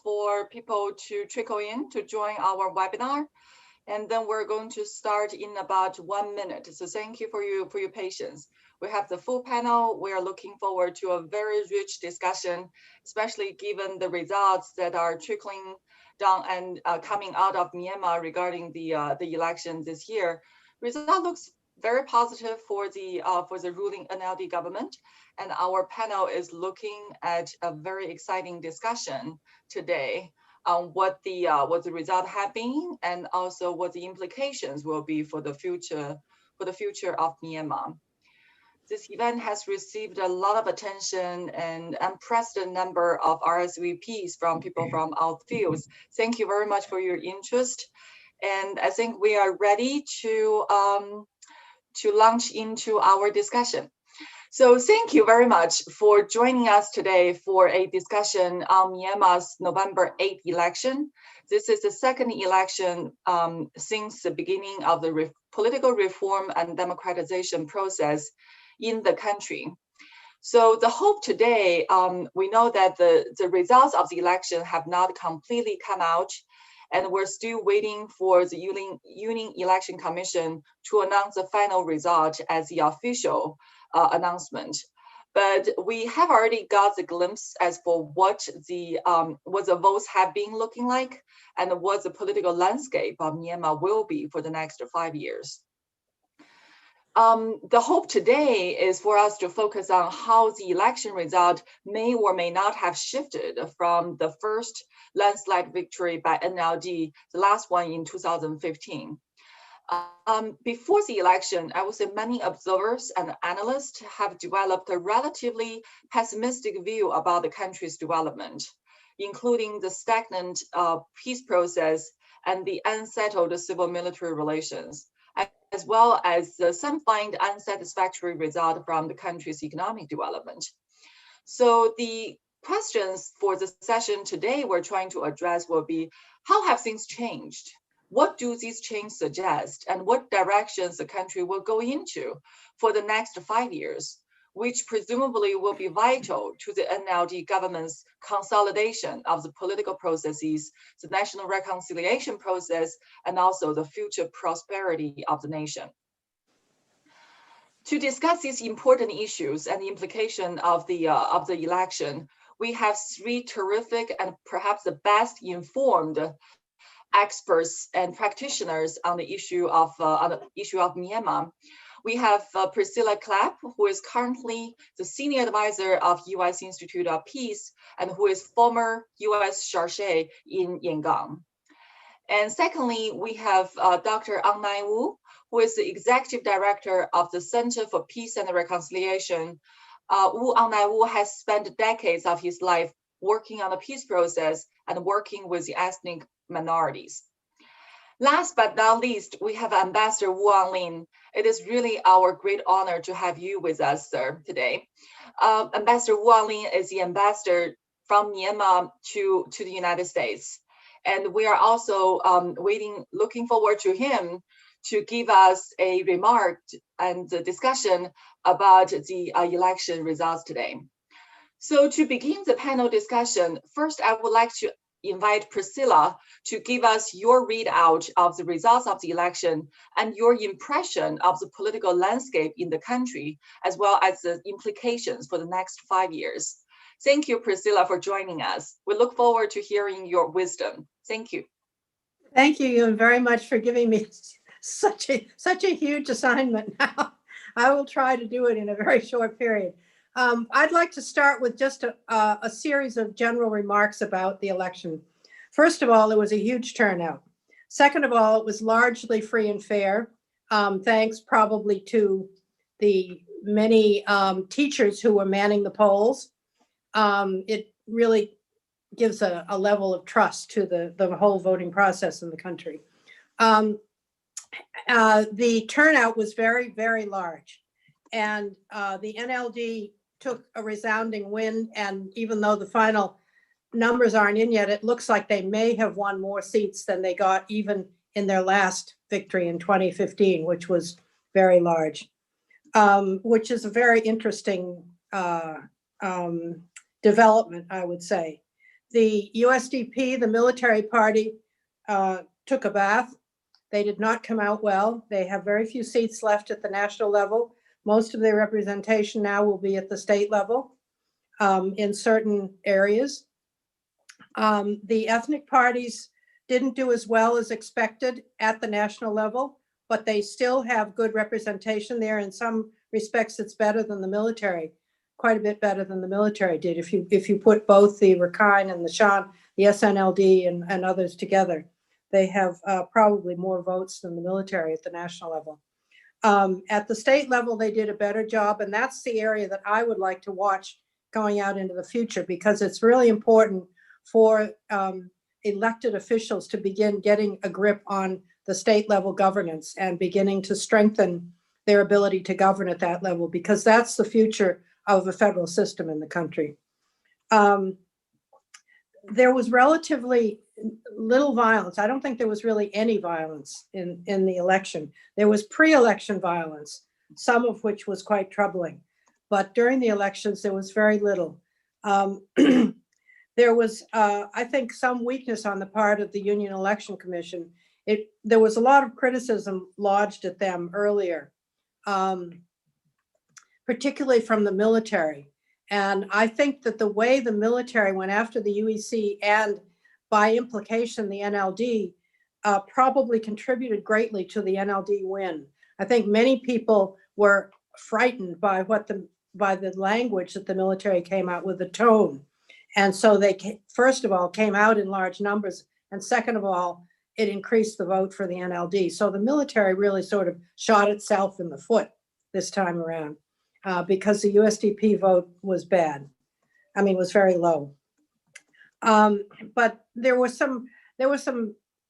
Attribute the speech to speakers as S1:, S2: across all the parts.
S1: for people to trickle in to join our webinar. And then we're going to start in about 1 minute. So thank you for your patience. We have the full panel. We are looking forward to a very rich discussion, especially given the results that are trickling down and coming out of Myanmar regarding the election this year. Result looks very positive for the ruling NLD government, and our panel is looking at a very exciting discussion today on what the result have been, and also what the implications will be for the future of Myanmar. This event has received a lot of attention and unprecedented number of RSVPs from people from all fields. Thank you very much for your interest, and I think we are ready to launch into our discussion. So thank you very much for joining us today for a discussion on Myanmar's November 8th election. This is the second election since the beginning of the political reform and democratization process in the country. So the hope today, we know that the results of the election have not completely come out, and we're still waiting for the Union Election Commission to announce the final result as the official announcement. But we have already got the glimpse as for what the votes have been looking like, and what the political landscape of Myanmar will be for the next 5 years. The hope today is for us to focus on how the election result may or may not have shifted from the first landslide victory by NLD, the last one in 2015. Before the election, I would say many observers and analysts have developed a relatively pessimistic view about the country's development, including the stagnant peace process and the unsettled civil-military relations, as well as some find unsatisfactory result from the country's economic development. So the questions for the session today we're trying to address will be, how have things changed? What do these changes suggest, and what directions the country will go into for the next 5 years, which presumably will be vital to the NLD government's consolidation of the political processes, the national reconciliation process, and also the future prosperity of the nation. To discuss these important issues and the implication of the election, we have three terrific and perhaps the best informed experts and practitioners on the issue of Myanmar. We have Priscilla Clapp, who is currently the senior advisor of U.S. Institute of Peace and who is former U.S. chargé in Yangon. And secondly, we have Dr. Aung Naing Wu, who is the executive director of the Center for Peace and Reconciliation. Aung Naing Wu has spent decades of his life working on the peace process and working with the ethnic minorities. Last but not least, we have Ambassador Juan Lin. It is really our great honor to have you with us, sir, today. Ambassador Juan Lin is the ambassador from Myanmar to the United States. And we are also looking forward to him to give us a remark and a discussion about the election results today. So to begin the panel discussion, first I would like to invite Priscilla to give us your readout of the results of the election and your impression of the political landscape in the country, as well as the implications for the next 5 years. Thank you, Priscilla, for joining us. We look forward to hearing your wisdom. Thank you.
S2: Thank you very much for giving me such a huge assignment. I will try to do it in a very short period. I'd like to start with just a series of general remarks about the election. First of all, it was a huge turnout. Second of all, it was largely free and fair, thanks probably to the many teachers who were manning the polls. It really gives a level of trust to the whole voting process in the country. The turnout was very, very large, and the NLD took a resounding win, and even though the final numbers aren't in yet, it looks like they may have won more seats than they got even in their last victory in 2015, which was very large, which is a very interesting development, I would say. The USDP, the military party, took a bath. They did not come out well. They have very few seats left at the national level. Most of their representation now will be at the state level in certain areas. The ethnic parties didn't do as well as expected at the national level, but they still have good representation there. In some respects, it's better than the military, quite a bit better than the military did. If you put both the Rakhine and the Shan, the SNLD and others together, they have probably more votes than the military at the national level. At the state level, they did a better job, and that's the area that I would like to watch going out into the future, because it's really important for elected officials to begin getting a grip on the state level governance and beginning to strengthen their ability to govern at that level, because that's the future of a federal system in the country. There was relatively little violence. I don't think there was really any violence in the election. There was pre-election violence, some of which was quite troubling. But during the elections, there was very little. There was, I think, some weakness on the part of the Union Election Commission. There was a lot of criticism lodged at them earlier, particularly from the military. And I think that the way the military went after the UEC and by implication the NLD probably contributed greatly to the NLD win. I think many people were frightened by by the language that the military came out with, the tone. And so they, first of all, came out in large numbers. And second of all, it increased the vote for the NLD. So the military really sort of shot itself in the foot this time around because the USDP vote was bad. I mean, was very low. But there were some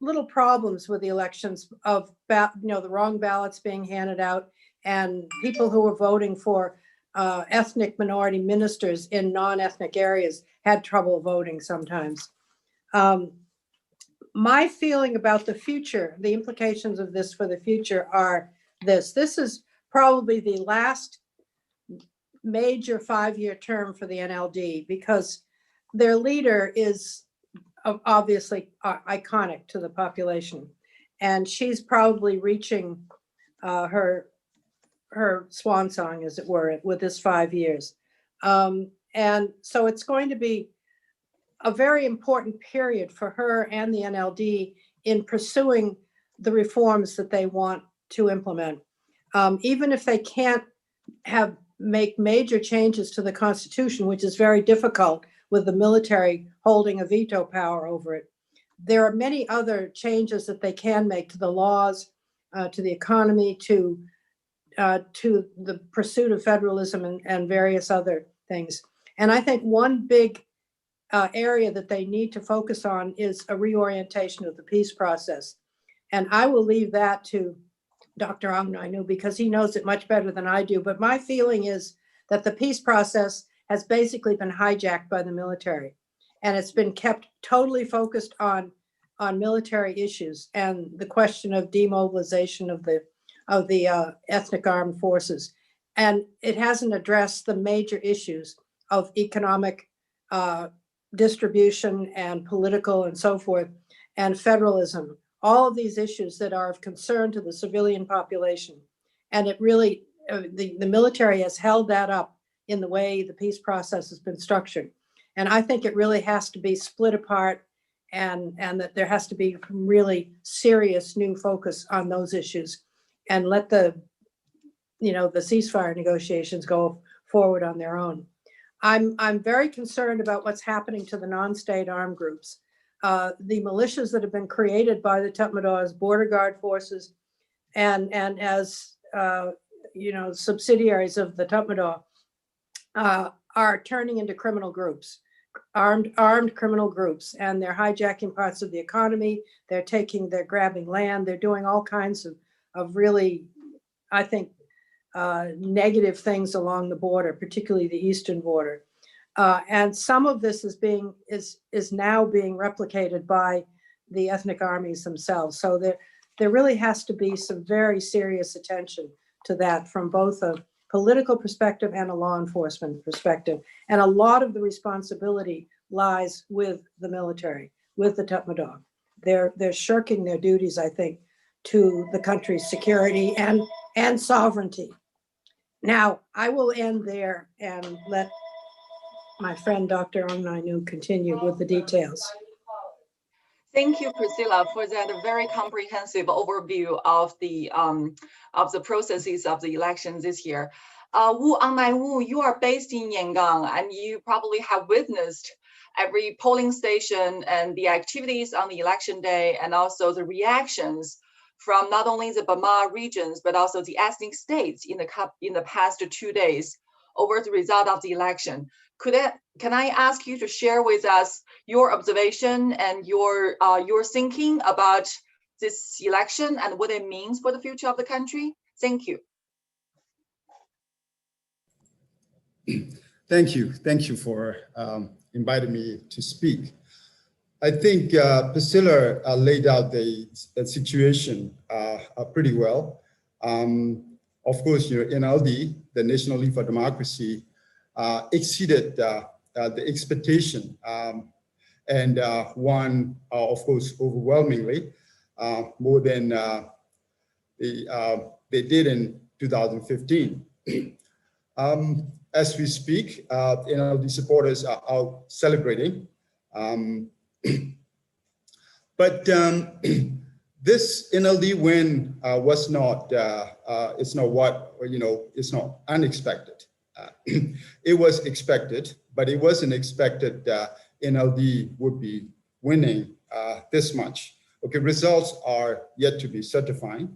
S2: little problems with the elections of the wrong ballots being handed out and people who were voting for ethnic minority ministers in non-ethnic areas had trouble voting sometimes. My feeling about the future, the implications of this for the future are this. This is probably the last major 5-year term for the NLD because their leader is obviously iconic to the population. And she's probably reaching her swan song, as it were, with this 5 years. And so it's going to be a very important period for her and the NLD in pursuing the reforms that they want to implement. Even if they can't make major changes to the Constitution, which is very difficult with the military holding a veto power over it, there are many other changes that they can make to the laws, to the economy, to the pursuit of federalism and various other things. And I think one big area that they need to focus on is a reorientation of the peace process. And I will leave that to Dr. Aung Nainu because he knows it much better than I do. But my feeling is that the peace process has basically been hijacked by the military. And it's been kept totally focused on military issues and the question of demobilization of the ethnic armed forces. And it hasn't addressed the major issues of economic distribution and political and so forth, and federalism, all of these issues that are of concern to the civilian population. And it really, the military has held that up in the way the peace process has been structured. And I think it really has to be split apart and that there has to be really serious new focus on those issues and let the ceasefire negotiations go forward on their own. I'm very concerned about what's happening to the non-state armed groups. The militias that have been created by the Tatmadaws, border guard forces, and as subsidiaries of the Tatmadaw, are turning into criminal groups, armed criminal groups, and they're hijacking parts of the economy. They're grabbing land. They're doing all kinds of really, I think, negative things along the border, particularly the eastern border. And some of this is now being replicated by the ethnic armies themselves. So there really has to be some very serious attention to that from both a political perspective and a law enforcement perspective. And a lot of the responsibility lies with the military, with the Tatmadaw. They're shirking their duties, I think, to the country's security and sovereignty. Now, I will end there and let my friend Dr. Ong Nai Nu continue with the details.
S1: Thank you, Priscilla, for that very comprehensive overview of the processes of the elections this year. Ong Nai Wu, you are based in Yangon, and you probably have witnessed every polling station and the activities on the election day, and also the reactions from not only the Burma regions, but also the ethnic states in the past 2 days over the result of the election. Can I ask you to share with us your observation and your thinking about this election and what it means for the future of the country? Thank you.
S3: Thank you for inviting me to speak. I think Priscilla laid out the situation pretty well. Of course, NLD, the National League for Democracy, exceeded the expectation and won, of course, overwhelmingly, more than they did in 2015. As we speak, NLD supporters are out celebrating. But this NLD win was not, it's not unexpected. It was expected, but it wasn't expected that NLD would be winning this much. Okay, results are yet to be certified,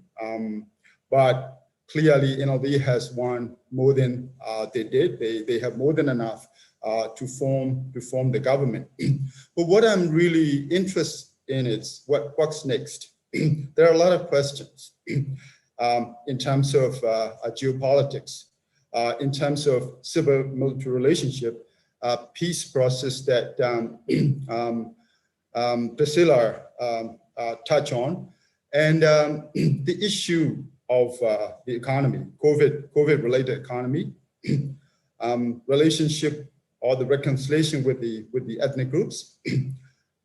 S3: but clearly NLD has won more than they did. They have more than enough to form the government. But what I'm really interested in is what's next. There are a lot of questions in terms of geopolitics, in terms of civil-military relationship, peace process that Priscilla touched on, and the issue of the economy, COVID-related economy, relationship or the reconciliation with the ethnic groups,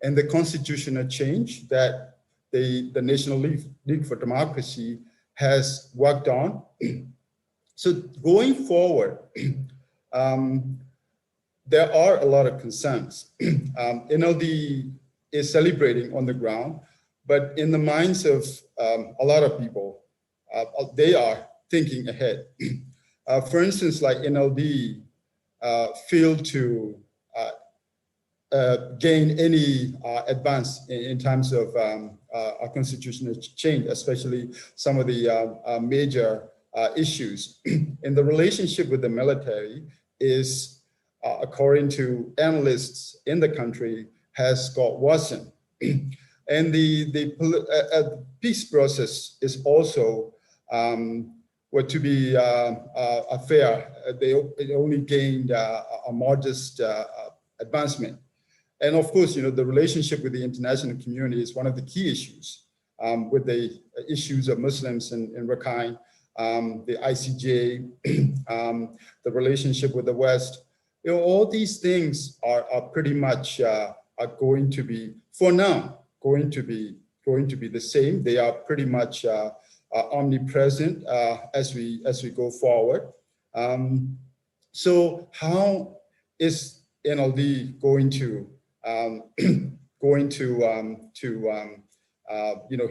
S3: and the constitutional change that the National League for Democracy has worked on. So going forward, there are a lot of concerns. NLD is celebrating on the ground, but in the minds of a lot of people, they are thinking ahead. For instance, like NLD failed to gain any advance in terms of a constitutional change, especially some of the major issues. And the relationship with the military is, according to analysts in the country, has got worsened. And the peace process is also to be fair. They only gained a modest advancement. And of course, the relationship with the international community is one of the key issues with the issues of Muslims in Rakhine, the ICJ, the relationship with the West. All these things are pretty much are going to be, for now, going to be the same. They are pretty much omnipresent as we go forward. So how is NLD going to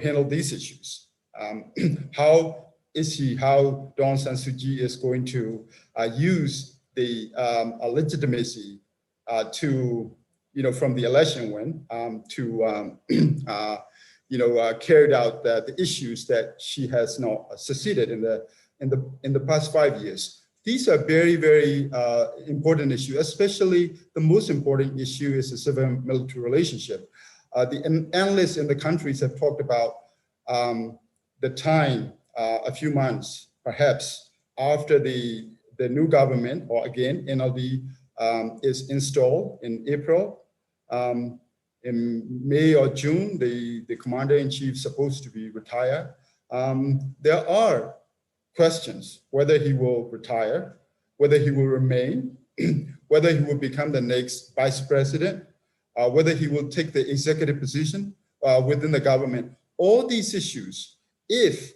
S3: handle these issues? How Daw Aung San Suu Kyi is going to use the legitimacy to from the election win to carry out the issues that she has not succeeded in the past 5 years. These are very, very important issues, especially the most important issue is the civil-military relationship. The analysts in the countries have talked about the time, a few months, perhaps, after the new government, or again, NLD is installed in April. In May or June, the commander-in-chief is supposed to be retired. There are questions whether he will retire, whether he will remain, whether he will become the next vice president, whether he will take the executive position within the government. All these issues, if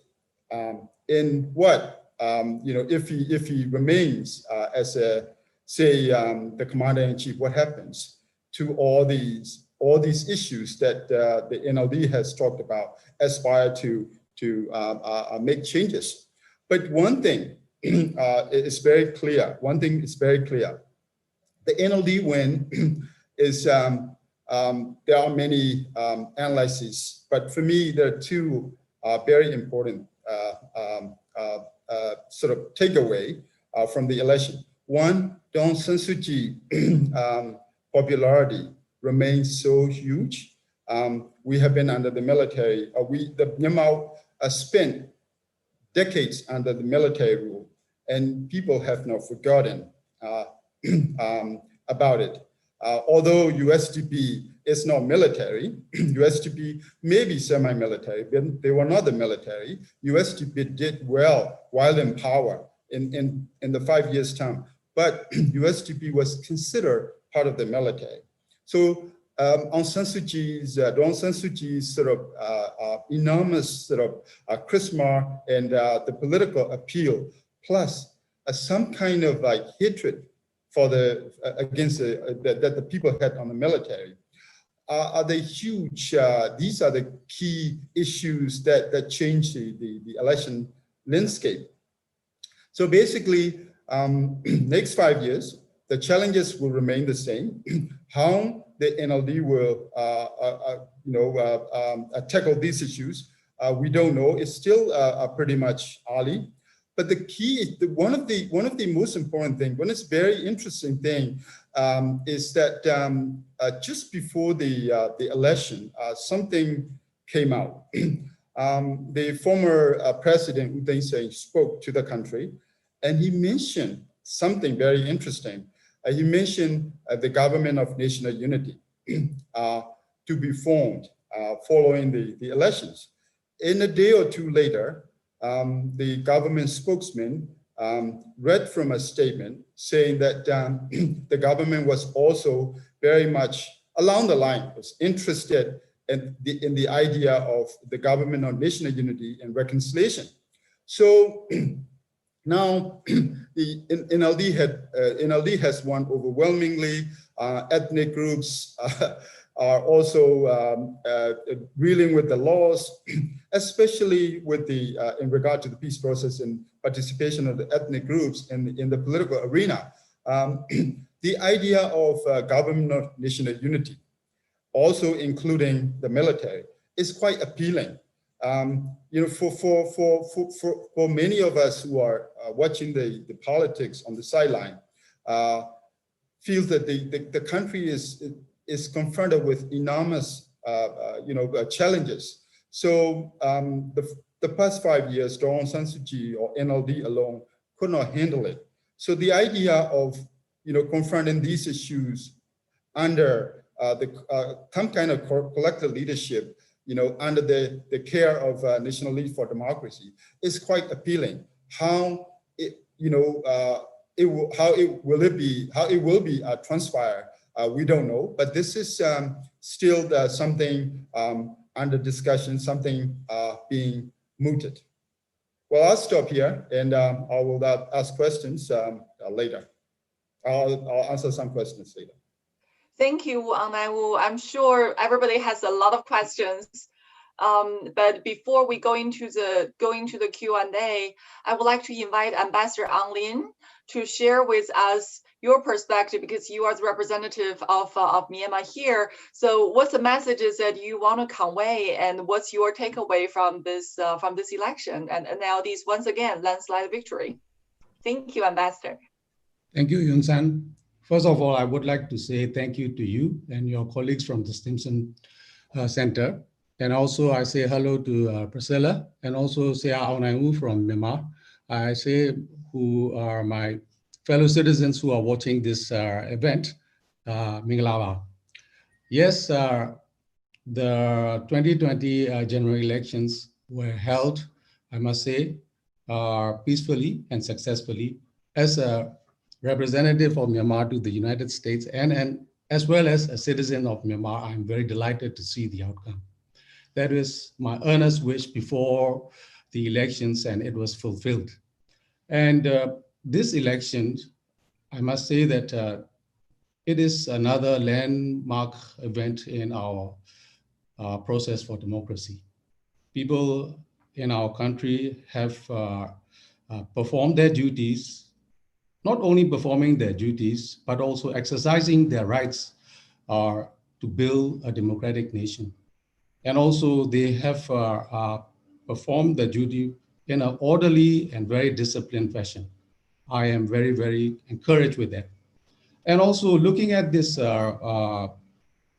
S3: if he remains as a, say, the commander-in-chief, what happens to all these issues that the NLD has talked about, aspire to make changes. But one thing is very clear. One thing is very clear. The NLD win is, there are many analyses, but for me, there are two very important sort of takeaway from the election. One, Aung San Suu Kyi popularity remains so huge. We have been under the military. The Myanmar spent decades under the military rule, and people have not forgotten about it. Although USDP is not military, USDP may be semi-military, but they were not the military. USDP did well while in power in the 5 years term, but USDP was considered part of the military. So Aung San Suu Kyi's sort of enormous sort of charisma and the political appeal, plus some kind of like hatred for against that the people had on the military, are the huge. These are the key issues that change the election landscape. So basically, next 5 years, the challenges will remain the same. How the NLD will tackle these issues, we don't know. It's still pretty much early. But the key, one of the most important thing, one is very interesting thing, is that just before the election, something came out. The former president U Thein Sein spoke to the country, and he mentioned something very interesting. He mentioned the government of national unity to be formed following the elections. In a day or two later, the government spokesman read from a statement saying that the government was also very much along the line, was interested in the idea of the government of national unity and reconciliation. So now the NLD has won overwhelmingly. Ethnic groups are also dealing with the laws, especially with in regard to the peace process and participation of the ethnic groups in the political arena. The idea of government of national unity, also including the military, is quite appealing. For many of us who are watching the politics on the sideline, feels that the country is confronted with enormous challenges. So the past 5 years, Aung San Suu Kyi or NLD alone could not handle it. So the idea of confronting these issues under some kind of collective leadership, under the care of National League for Democracy, is quite appealing. How it will be transpire, we don't know. But this is still something under discussion, something being mooted. Well, I'll stop here, and I will ask questions later. I'll answer some questions later.
S1: Thank you, and I'm sure everybody has a lot of questions. But before we go into the Q&A, I would like to invite Ambassador Juan Lin to share with us your perspective, because you are the representative of Myanmar here. So what's the messages that you want to convey, and what's your takeaway from this election? And now these, once again, landslide victory. Thank you, Ambassador.
S4: Thank you, Yun San. First of all, I would like to say thank you to you and your colleagues from the Stimson Center. And also I say hello to Priscilla, and also Sia Aunangu from Myanmar. I say who are my fellow citizens who are watching this event, Minglawa. Yes, the 2020 general elections were held, I must say, peacefully and successfully. As a representative of Myanmar to the United States and an as well as a citizen of Myanmar, I'm very delighted to see the outcome. That is my earnest wish before the elections, and it was fulfilled. And this election, I must say that it is another landmark event in our process for democracy. People in our country have performed their duties, not only performing their duties, but also exercising their rights to build a democratic nation. And also they have performed their duty in an orderly and very disciplined fashion. I am very, very encouraged with that. And also looking at this, the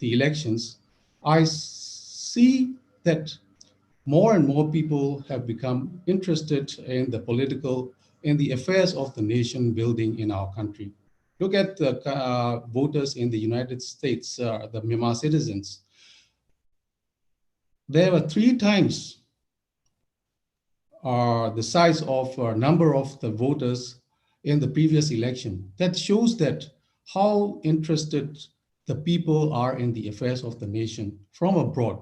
S4: elections, I see that more and more people have become interested in the affairs of the nation building in our country. Look at the voters in the United States, the Myanmar citizens. There were 3 times the size of number of the voters in the previous election. That shows that how interested the people are in the affairs of the nation from abroad.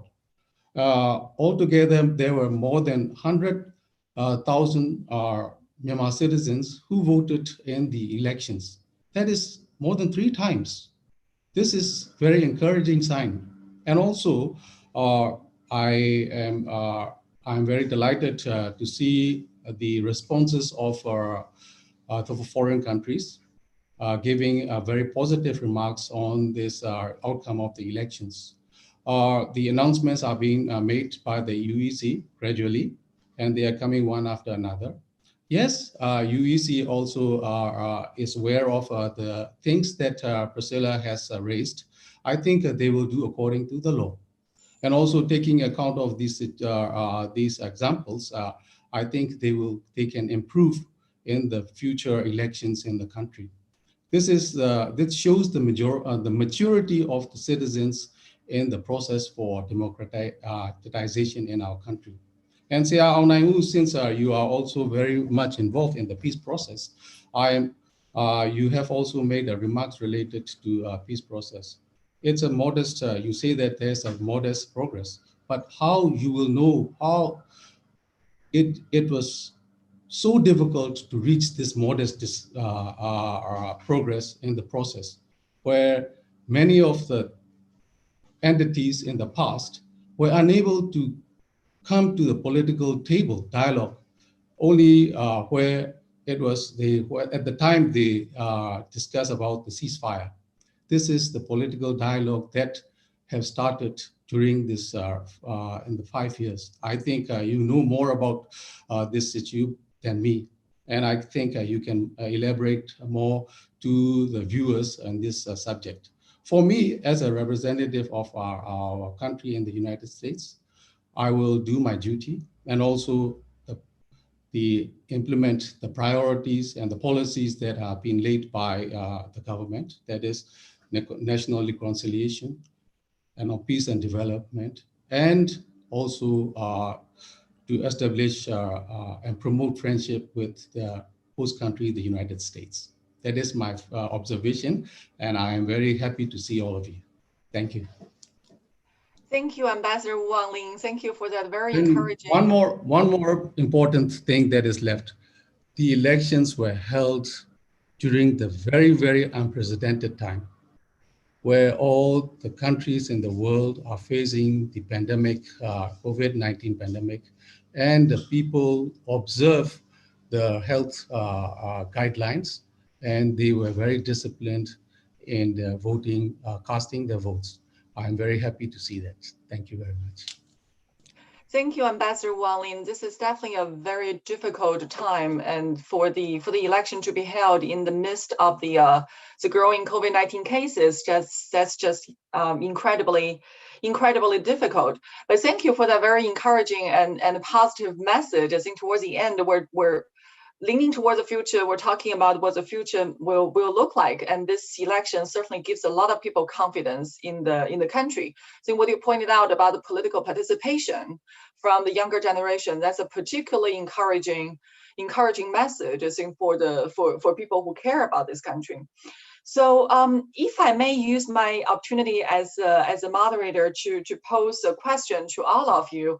S4: Altogether, there were more than 100,000 Myanmar citizens who voted in the elections. That is more than 3 times. This is very encouraging sign. And also, I'm very delighted to see the responses of the foreign countries giving very positive remarks on this outcome of the elections. The announcements are being made by the UEC gradually, and they are coming one after another. Yes, UEC also is aware of the things that Priscilla has raised. I think they will do according to the law. And also taking account of these examples, I think they can improve in the future elections in the country. This shows the maturity of the citizens in the process for democratization in our country. And Sia Aunaiu, since you are also very much involved in the peace process, you have also made remarks related to peace process. It's a modest, you say that there's a modest progress, but how you will know how it was so difficult to reach this modest progress in the process, where many of the entities in the past were unable to come to the political table dialogue, only where it was at the time they discussed about the ceasefire. This is the political dialogue that have started during this in the 5 years. I think you know more about this issue than me, and I think you can elaborate more to the viewers on this subject. For me, as a representative of our country in the United States, I will do my duty and also implement the priorities and the policies that have been laid by the government, that is national reconciliation and of peace and development, and also to establish and promote friendship with the host country, the United States. That is my observation, and I am very happy to see all of you. Thank you.
S1: Thank you, Ambassador Juan Lin. Thank you for that very
S4: And
S1: encouraging.
S4: one more important thing that is left. The elections were held during the very, very unprecedented time, where all the countries in the world are facing the pandemic, COVID-19 pandemic, and the people observe the health guidelines, and they were very disciplined in their voting, casting their votes. I'm very happy to see that. Thank you very much.
S1: Thank you, Ambassador Juan Lin. This is definitely a very difficult time, and for the election to be held in the midst of the growing COVID-19 cases, that's just incredibly difficult. But thank you for that very encouraging and positive message. I think towards the end, we're leaning towards the future. We're talking about what the future will look like, and this election certainly gives a lot of people confidence in the country. So what you pointed out about the political participation from the younger generation, that's a particularly encouraging message, I think, for people who care about this country. So if I may use my opportunity as a moderator to pose a question to all of you,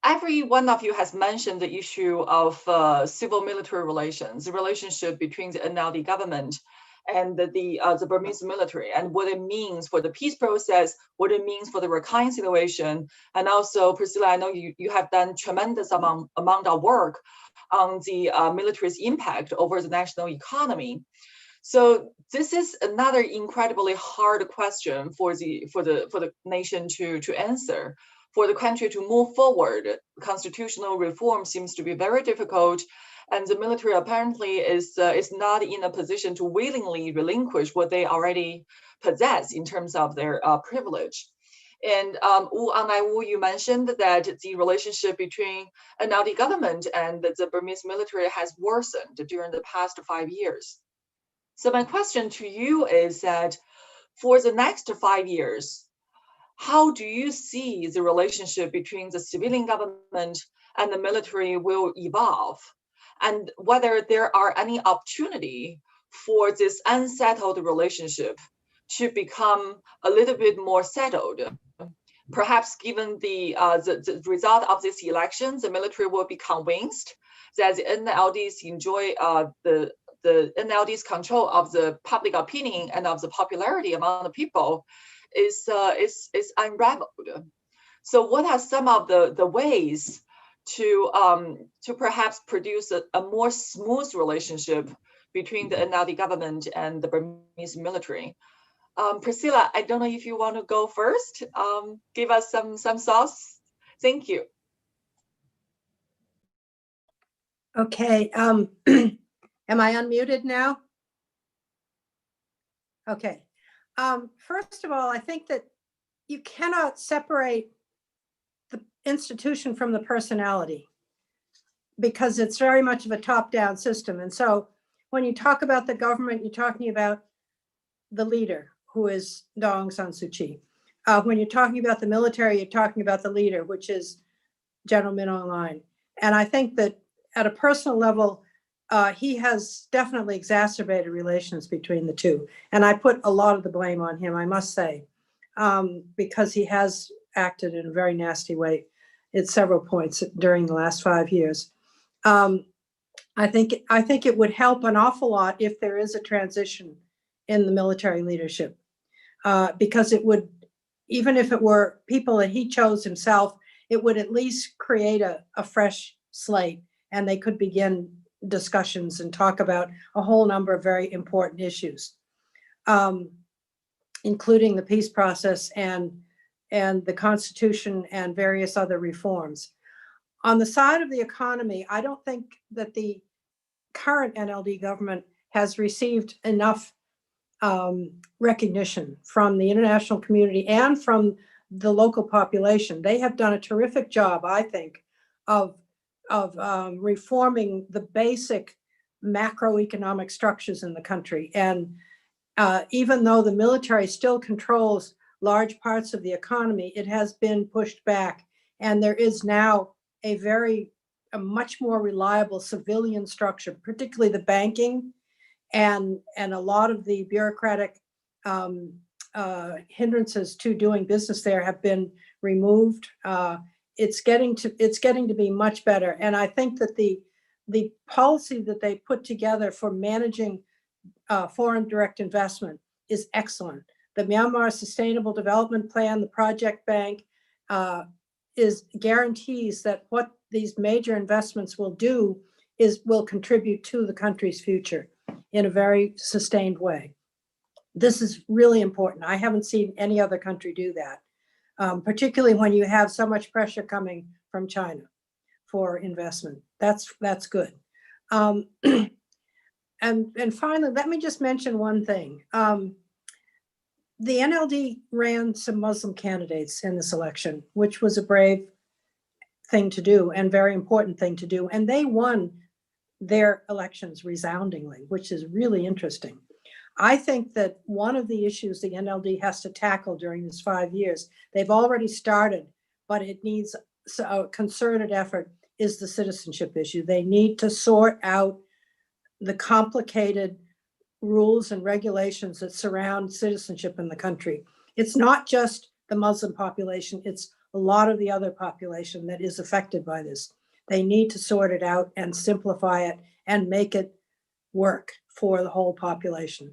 S1: every one of you has mentioned the issue of civil-military relations, the relationship between the NLD government and the Burmese military, and what it means for the peace process, what it means for the Rakhine situation. And also, Priscilla, I know you have done tremendous amount of work on the military's impact over the national economy. So this is another incredibly hard question for the nation to answer. For the country to move forward, constitutional reform seems to be very difficult, and the military apparently is not in a position to willingly relinquish what they already possess in terms of their privilege. And Wu, you mentioned that the relationship between NLD government and the Burmese military has worsened during the past 5 years. So my question to you is that for the next 5 years, how do you see the relationship between the civilian government and the military will evolve? And whether there are any opportunity for this unsettled relationship to become a little bit more settled? Perhaps given the result of this election, the military will be convinced that the NLDs enjoy the NLD's control of the public opinion and of the popularity among the people is unraveled. So what are some of the ways to perhaps produce a more smooth relationship between the NLD government and the Burmese military? Priscilla, I don't know if you want to go first. Give us some thoughts. Thank you.
S2: Okay. Am I unmuted now? Okay. First of all, I think that you cannot separate the institution from the personality because it's very much of a top-down system. And so when you talk about the government, you're talking about the leader, who is Aung San Suu Kyi. When you're talking about the military, you're talking about the leader, which is General Min Aung Hlaing. And I think that at a personal level, he has definitely exacerbated relations between the two. And I put a lot of the blame on him, I must say, because he has acted in a very nasty way at several points during the last 5 years. I think it would help an awful lot if there is a transition in the military leadership, because it would, even if it were people that he chose himself, it would at least create a fresh slate, and they could begin discussions and talk about a whole number of very important issues, including the peace process and the Constitution and various other reforms. On the side of the economy, I don't think that the current NLD government has received enough recognition from the international community and from the local population. They have done a terrific job, I think, of reforming the basic macroeconomic structures in the country. And even though the military still controls large parts of the economy, it has been pushed back. And there is now a much more reliable civilian structure, particularly the banking and a lot of the bureaucratic hindrances to doing business there have been removed. It's getting to be much better. And I think that the policy that they put together for managing foreign direct investment is excellent. The Myanmar Sustainable Development Plan, the Project Bank, guarantees that what these major investments will do will contribute to the country's future in a very sustained way. This is really important. I haven't seen any other country do that, particularly when you have so much pressure coming from China for investment. That's good. And finally, let me just mention one thing. The NLD ran some Muslim candidates in this election, which was a brave thing to do and very important thing to do. And they won their elections resoundingly, which is really interesting. I think that one of the issues the NLD has to tackle during this 5 years, they've already started, but it needs a concerted effort, is the citizenship issue. They need to sort out the complicated rules and regulations that surround citizenship in the country. It's not just the Muslim population, it's a lot of the other population that is affected by this. They need to sort it out and simplify it and make it work for the whole population.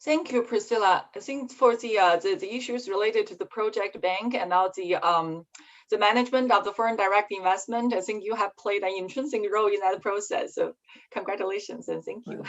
S1: Thank you, Priscilla. I think for the issues related to the project bank and now the management of the foreign direct investment, I think you have played an intrinsic role in that process. So congratulations and thank you.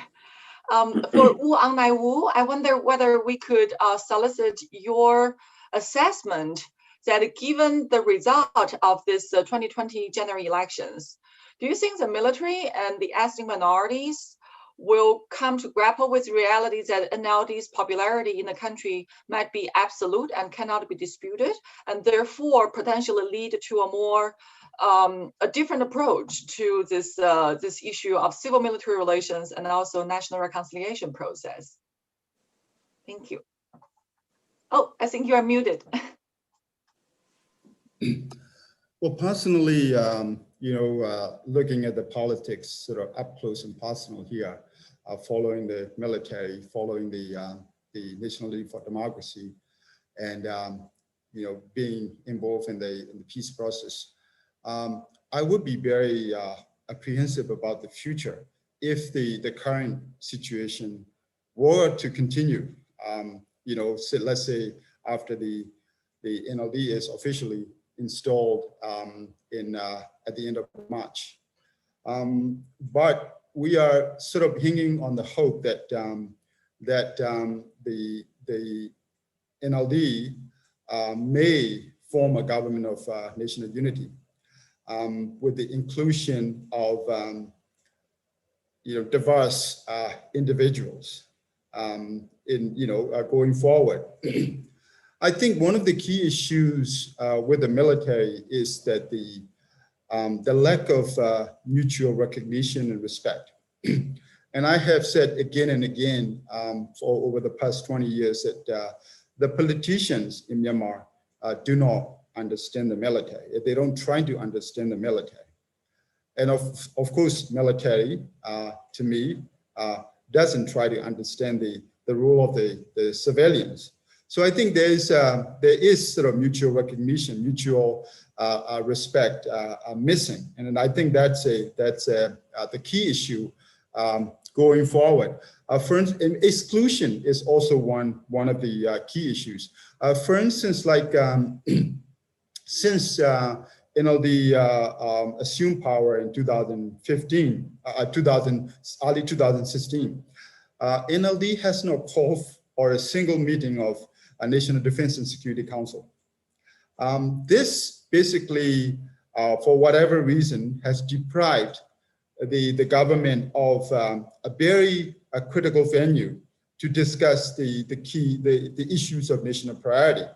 S1: For Wu Angnai Wu, I wonder whether we could solicit your assessment that given the result of this 2020 general elections, do you think the military and the ethnic minorities will come to grapple with the reality that NLD's popularity in the country might be absolute and cannot be disputed, and therefore potentially lead to a more a different approach to this issue of civil-military relations and also national reconciliation process? Thank you. Oh, I think you are muted.
S3: Well, personally, looking at the politics sort of up close and personal here, following the military, following the National League for Democracy, and being involved in the peace process, I would be very apprehensive about the future if the current situation were to continue. So let's say after the NLD is officially installed at the end of March. But we are sort of hanging on the hope that the NLD may form a government of national unity with the inclusion of diverse individuals going forward. I think one of the key issues with the military is that the lack of mutual recognition and respect. And I have said again and again for over the past 20 years that the politicians in Myanmar do not understand the military. They don't try to understand the military. And of course, military, to me, doesn't try to understand the role of the civilians. So I think there is sort of mutual recognition, mutual respect missing, and I think that's the key issue going forward. For instance, exclusion is also one of the key issues. For instance, like since NLD assumed power in 2015, early 2016, NLD has not called for a single meeting of a National Defense and Security Council. This basically, for whatever reason, has deprived the government of a very critical venue to discuss the issues of national priority.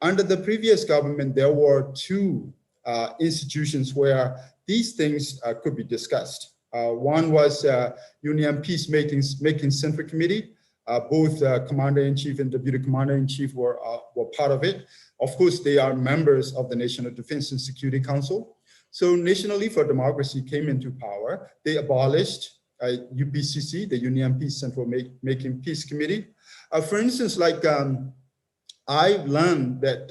S3: Under the previous government, there were two institutions where these things could be discussed. One was Union Peacemaking Central Committee. Both Commander-in-Chief and Deputy Commander-in-Chief were part of it. Of course, they are members of the National Defense and Security Council. So National League for Democracy came into power. They abolished UPCC, the Union Peace Central Making Peace Committee. For instance, like I've learned that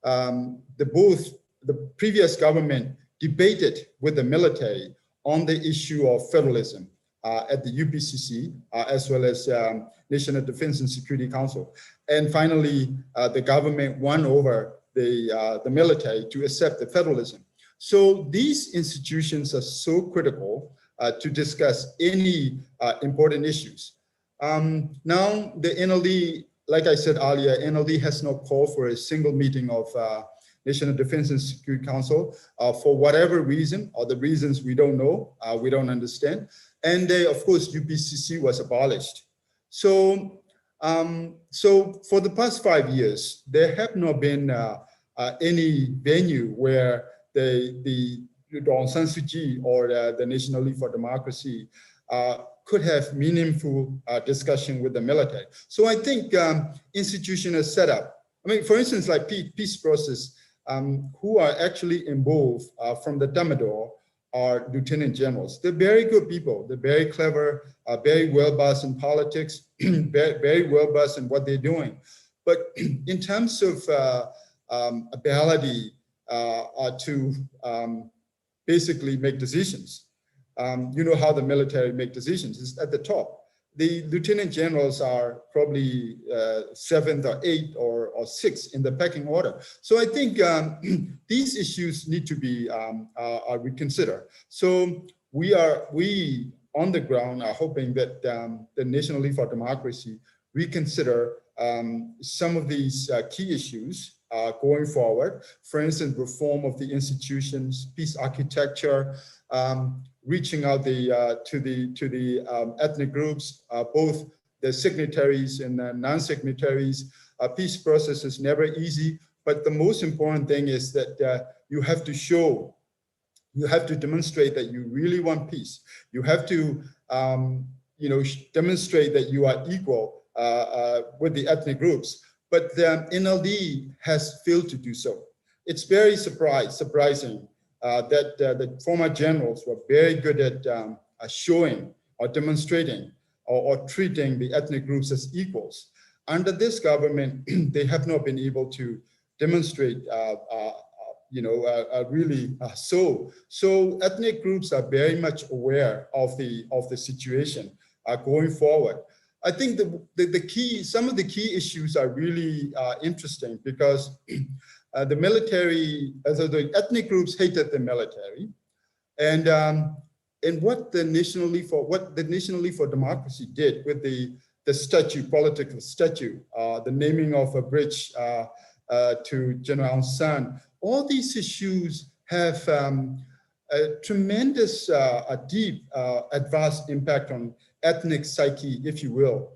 S3: the previous government debated with the military on the issue of federalism at the UPCC, as well as National Defense and Security Council. And finally, the government won over the military to accept the federalism. So these institutions are so critical to discuss any important issues. Now, the NLD, like I said earlier, NLD has not called for a single meeting of National Defense and Security Council for whatever reason, or the reasons we don't know, we don't understand. And of course, UPCC was abolished. So, so for the past 5 years, there have not been any venue where the Aung San Suu Kyi or the National League for Democracy could have meaningful discussion with the military. So I think institutional setup. I mean, for instance, like peace process, who are actually involved from the Damodar are lieutenant generals. They're very good people. They're very clever, very well-versed in politics, very well-versed in what they're doing. But in terms of ability to basically make decisions, you know how the military make decisions. It's at the top. The lieutenant generals are probably 7th or 8th or 6th in the pecking order. So I think these issues need to be reconsidered. So we on the ground are hoping that the National League for Democracy reconsider some of these key issues going forward. For instance, reform of the institutions, peace architecture, reaching out to the ethnic groups, both the signatories and non-signatories. Peace process is never easy, but the most important thing is that you have to show, you have to demonstrate that you really want peace. You have to, demonstrate that you are equal with the ethnic groups. But the NLD has failed to do so. It's very surprising that the former generals were very good at showing or demonstrating or treating the ethnic groups as equals. Under this government, they have not been able to demonstrate, really so. So ethnic groups are very much aware of the situation going forward. I think some of the key issues are really interesting because the military, the ethnic groups hated the military, and what the National League for Democracy did with the statue, political statue, the naming of a bridge to General Aung San, all these issues have a tremendous, deep, advanced impact on ethnic psyche, if you will.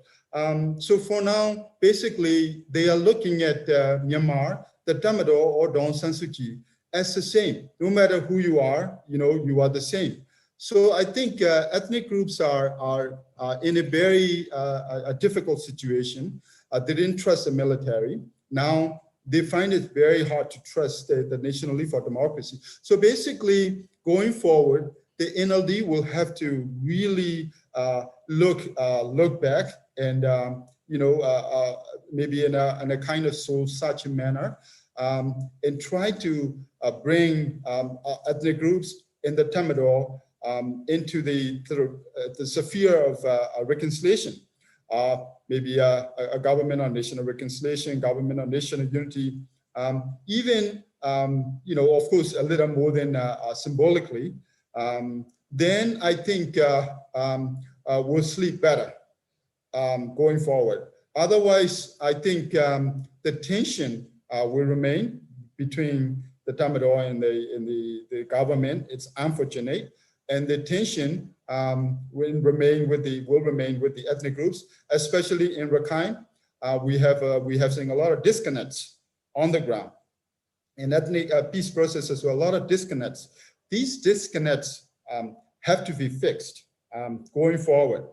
S3: So for now, basically, they are looking at Myanmar, the Tamador or Dawn San Suu Kyi as the same. No matter who you are, you are the same. So I think ethnic groups are in a very difficult situation. They didn't trust the military. Now they find it very hard to trust the National League for Democracy. So basically, going forward, the NLD will have to really look back and maybe in a kind of soul-searching manner, and try to bring ethnic groups in the Tamador into the sphere of reconciliation. Maybe a government on national reconciliation, government on national unity, even of course a little more than symbolically. Then I think we'll sleep better going forward. Otherwise, I think the tension will remain between the Tamador and the government. It's unfortunate, and the tension will remain with the ethnic groups, especially in Rakhine. We have seen a lot of disconnects on the ground. In ethnic peace processes, a lot of disconnects. These disconnects have to be fixed going forward.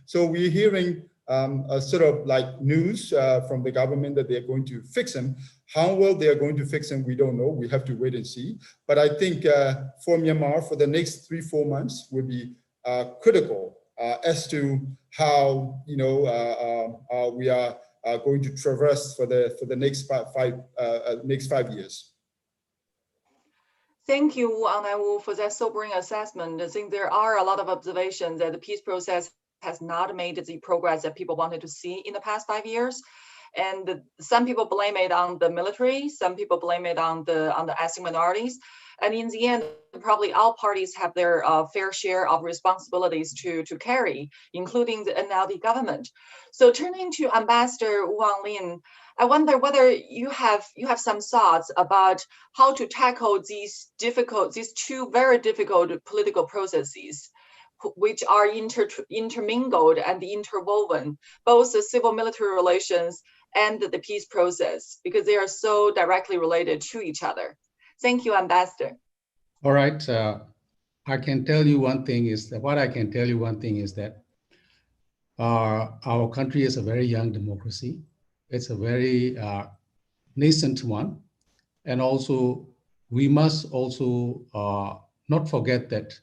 S3: So we're hearing a sort of like news from the government that they're going to fix them. How well they are going to fix them, we don't know. We have to wait and see. But I think for Myanmar, for the next 3-4 months, will be critical as to how we are going to traverse for the next 5 years.
S1: Thank you, Juan Lin, for that sobering assessment. I think there are a lot of observations that the peace process has not made the progress that people wanted to see in the past 5 years. And some people blame it on the military, some people blame it on the ethnic minorities. And in the end, probably all parties have their fair share of responsibilities to carry, including the NLD government. So turning to Ambassador Juan Lin, I wonder whether you have some thoughts about how to tackle these two very difficult political processes, which are intermingled and interwoven, both the civil-military relations and the peace process, because they are so directly related to each other. Thank you, Ambassador.
S4: All right. I can tell you one thing is that our country is a very young democracy. It's a very nascent one. And also, we must also not forget that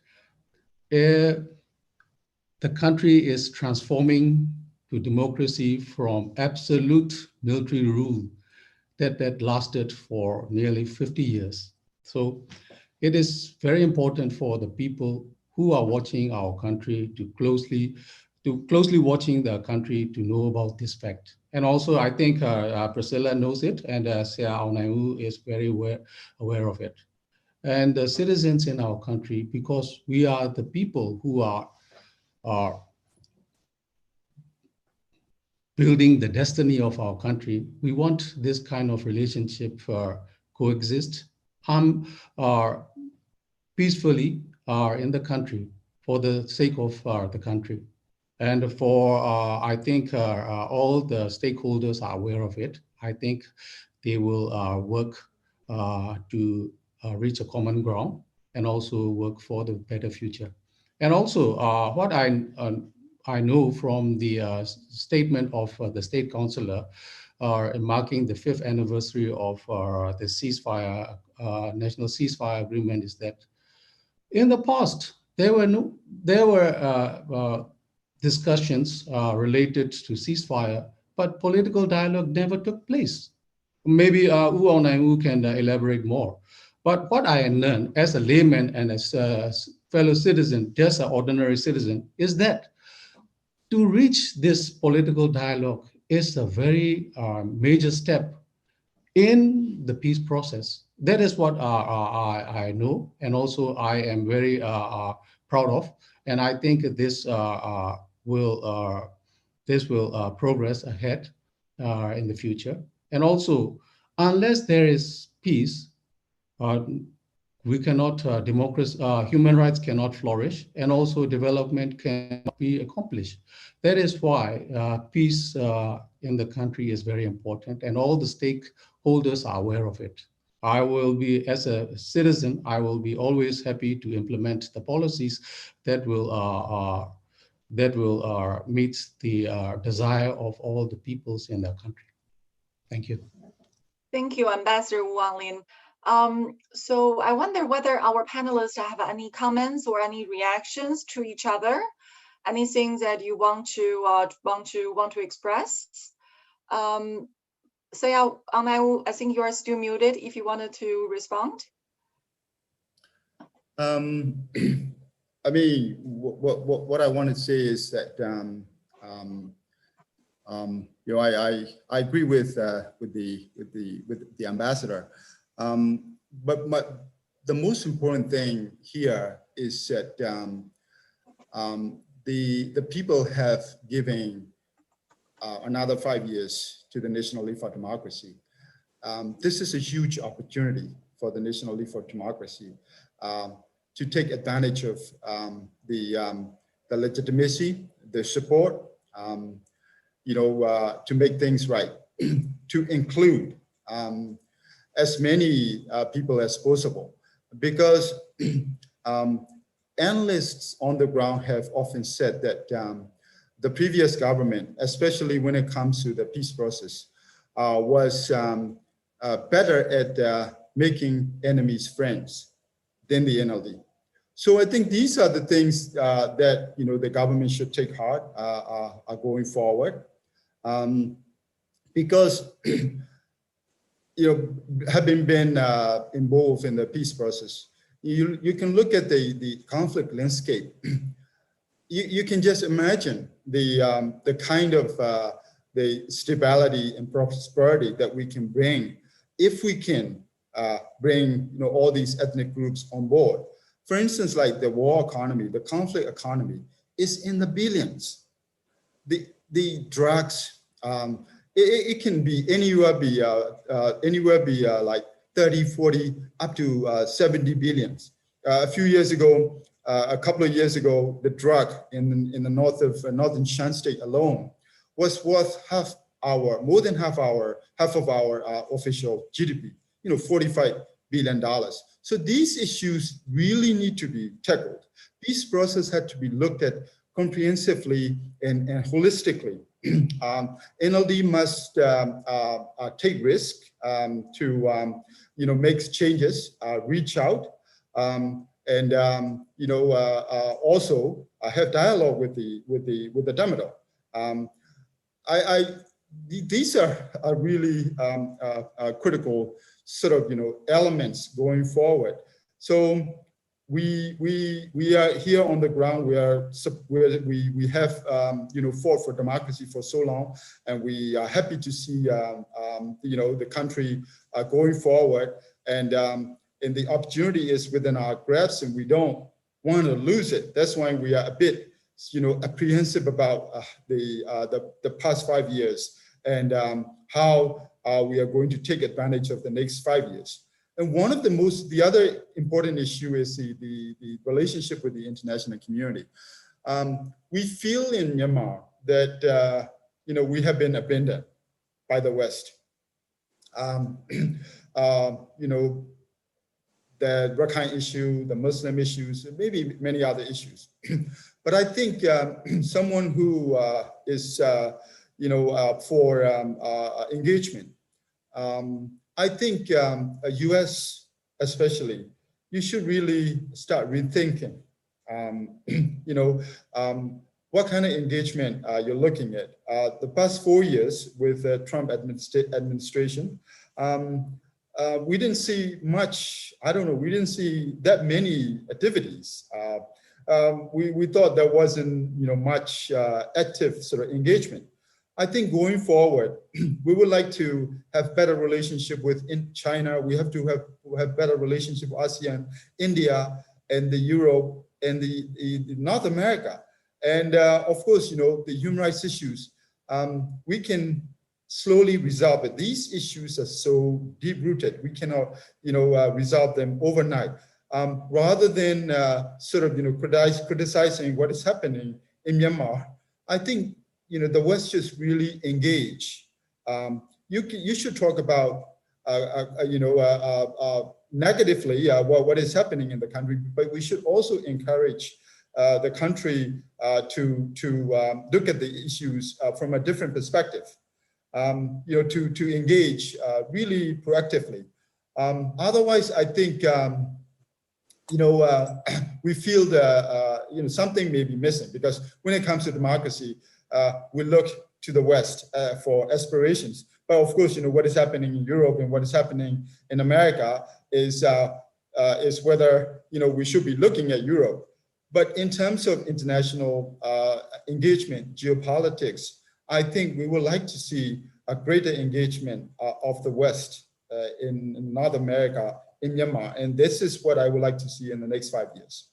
S4: the country is transforming to democracy from absolute military rule that lasted for nearly 50 years. So it is very important for the people who are watching our country to closely watching the country to know about this fact. And also, I think Priscilla knows it, and Sia Aunaiu is very aware of it. And the citizens in our country, because we are the people who are building the destiny of our country, we want this kind of relationship coexist peacefully in the country for the sake of the country. And for, I think all the stakeholders are aware of it. I think they will work to reach a common ground and also work for the better future. And also what I know from the statement of the state councillor marking the 5th anniversary of the ceasefire, national ceasefire agreement is that in the past, there were discussions related to ceasefire, but political dialogue never took place. Maybe U Aunaiu can elaborate more. But what I learned as a layman and as a fellow citizen, just an ordinary citizen, is that to reach this political dialogue is a very major step in the peace process. That is what I know, and also I am very proud of. And I think this will progress ahead in the future. And also, unless there is peace, we cannot human rights cannot flourish, and also development cannot be accomplished. That is why peace in the country is very important, and all the stakeholders are aware of it. I will be, as a citizen, I will be always happy to implement the policies that will meet the desire of all the peoples in the country. Thank you.
S1: Thank you, Ambassador Juan Lin. So I wonder whether our panelists have any comments or any reactions to each other, anything that you want to express. Sia Aunaiu, I think you are still muted if you wanted to respond.
S3: I mean, what I want to say is that you know, I agree with the ambassador. But the most important thing here is that the people have given another 5 years to the National League for Democracy. This is a huge opportunity for the National League for Democracy to take advantage of the legitimacy, the support, you know, to make things right, to include as many people as possible, because analysts on the ground have often said that the previous government, especially when it comes to the peace process, was better at making enemies friends than the NLD. So I think these are the things that, you know, the government should take heart going forward, because you know, having been involved in the peace process, you can look at the conflict landscape. You can just imagine the kind of the stability and prosperity that we can bring if we can bring, you know, all these ethnic groups on board. For instance, like the war economy, the conflict economy is in the billions. The drugs, it can be anywhere be like 30, 40, up to 70 billions. A few years ago, a couple of years ago, the drug in the northern Shan State alone was worth more than half of our official GDP, you know, $45 billion. So these issues really need to be tackled. Peace process had to be looked at comprehensively and holistically. NLD must take risk to, you know, make changes, reach out, and also have dialogue with the Damodar. These are really critical sort of elements going forward. So we are here on the ground. We have fought for democracy for so long, and we are happy to see the country going forward, and the opportunity is within our grasp, and we don't want to lose it. That's why we are a bit apprehensive about the past 5 years, and how we are going to take advantage of the next 5 years. And one of the other important issue is the relationship with the international community. We feel in Myanmar that we have been abandoned by the West. The Rakhine issue, the Muslim issues, and maybe many other issues. But I think someone who is for engagement, I think U.S. especially, you should really start rethinking, what kind of engagement you're looking at. The past 4 years with the Trump administration, we didn't see much, we didn't see that many activities. We thought there wasn't much active sort of engagement. I think going forward, we would like to have better relationship with China. We have to have better relationship with ASEAN, India, and the Europe, and the North America. And of course, the human rights issues, we can slowly resolve it. These issues are so deep-rooted, we cannot resolve them overnight. Rather than criticizing what is happening in Myanmar, I think the West should really engage. You should talk about negatively what is happening in the country, but we should also encourage the country to look at the issues from a different perspective. To engage really proactively. Otherwise, I think we feel something may be missing, because when it comes to democracy, we look to the West for aspirations. But of course, what is happening in Europe and what is happening in America is whether we should be looking at Europe. But in terms of international engagement, geopolitics, I think we would like to see a greater engagement of the West in North America, in Myanmar. And this is what I would like to see in the next 5 years.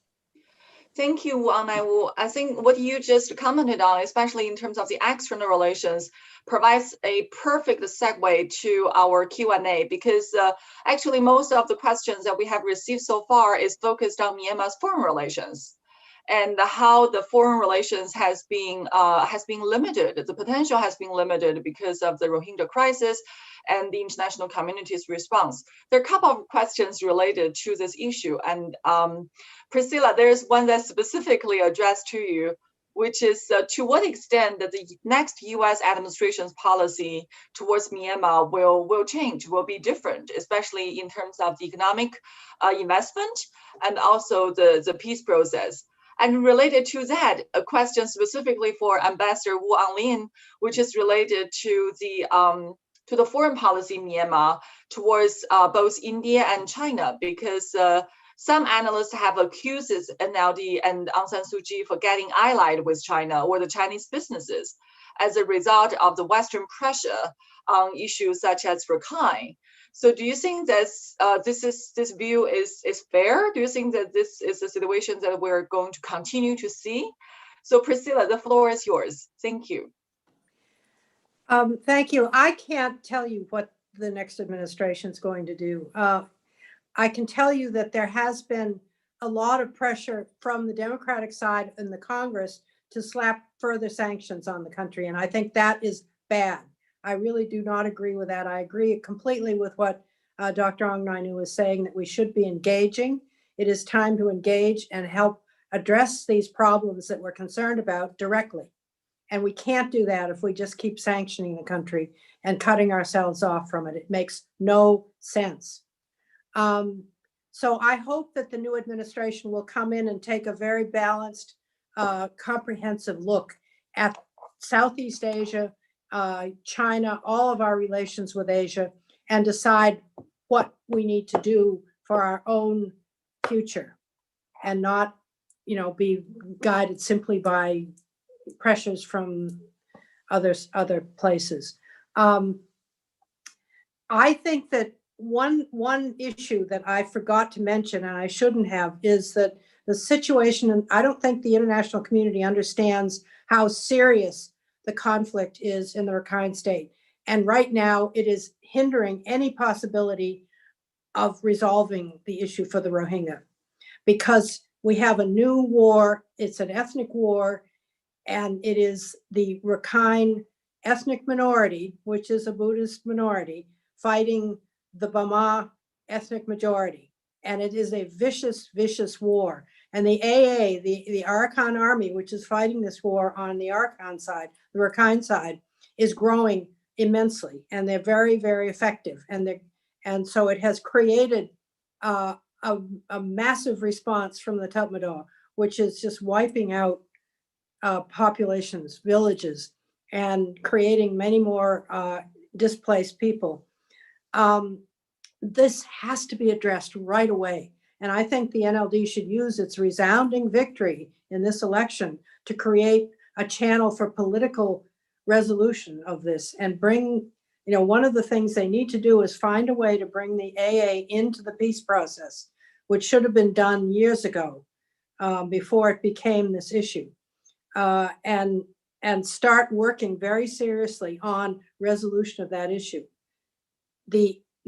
S1: Thank you, Juan. I think what you just commented on, especially in terms of the external relations, provides a perfect segue to our Q&A, because actually most of the questions that we have received so far is focused on Myanmar's foreign relations, and how the foreign relations has been limited. The potential has been limited because of the Rohingya crisis and the international community's response. There are a couple of questions related to this issue. And Priscilla, there's one that's specifically addressed to you, which is to what extent that the next US administration's policy towards Myanmar will change, will be different, especially in terms of the economic investment and also the peace process. And related to that, a question specifically for Ambassador Juan Lin, which is related to the foreign policy in Myanmar towards both India and China, because some analysts have accused NLD and Aung San Suu Kyi for getting allied with China or the Chinese businesses as a result of the Western pressure on issues such as Rakhine. So do you think that this view is fair? Do you think that this is a situation that we're going to continue to see? So Priscilla, the floor is yours. Thank you.
S2: Thank you. I can't tell you what the next administration is going to do. I can tell you that there has been a lot of pressure from the Democratic side in the Congress to slap further sanctions on the country. And I think that is bad. I really do not agree with that. I agree completely with what Dr. Aung Nainu was saying, that we should be engaging. It is time to engage and help address these problems that we're concerned about directly. And we can't do that if we just keep sanctioning the country and cutting ourselves off from it. It makes no sense. So I hope that the new administration will come in and take a very balanced, comprehensive look at Southeast Asia, China, all of our relations with Asia, and decide what we need to do for our own future, and not, be guided simply by pressures from other places. I think that one issue that I forgot to mention, and I shouldn't have, is that the situation, and I don't think the international community understands how serious the conflict is in the Rakhine State. And right now it is hindering any possibility of resolving the issue for the Rohingya, because we have a new war. It's an ethnic war, and it is the Rakhine ethnic minority, which is a Buddhist minority, fighting the Bama ethnic majority. And it is a vicious, vicious war. And the AA, the Arakan army, which is fighting this war on the Arakan side, the Rakhine side, is growing immensely. And they're very, very effective. And so it has created a massive response from the Tatmadaw, which is just wiping out populations, villages, and creating many more displaced people. This has to be addressed right away. And I think the NLD should use its resounding victory in this election to create a channel for political resolution of this, and bring, one of the things they need to do is find a way to bring the AA into the peace process, which should have been done years ago, before it became this issue, and start working very seriously on resolution of that issue.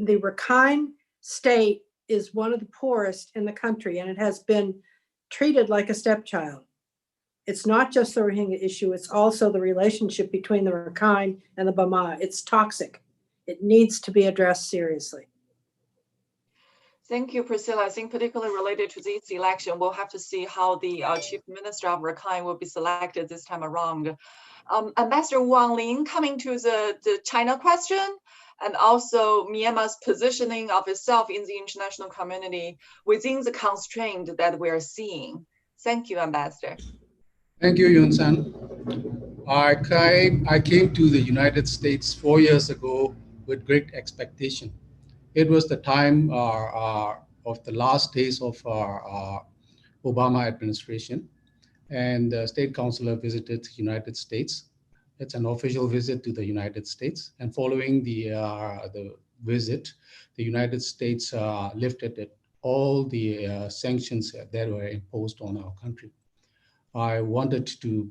S2: The Rakhine State is one of the poorest in the country, and it has been treated like a stepchild. It's not just the Rohingya issue, it's also the relationship between the Rakhine and the Bama. It's toxic. It needs to be addressed seriously.
S1: Thank you, Priscilla. I think particularly related to this election, we'll have to see how the Chief Minister of Rakhine will be selected this time around. Ambassador Juan Lin, coming to the China question, and also Myanmar's positioning of itself in the international community within the constraint that we are seeing. Thank you, Ambassador.
S4: Thank you, Yun San. I came to the United States 4 years ago with great expectation. It was the time of the last days of our Obama administration, and the state councilor visited the United States. It's an official visit to the United States, and following the visit, the United States lifted all the sanctions that were imposed on our country. I wanted to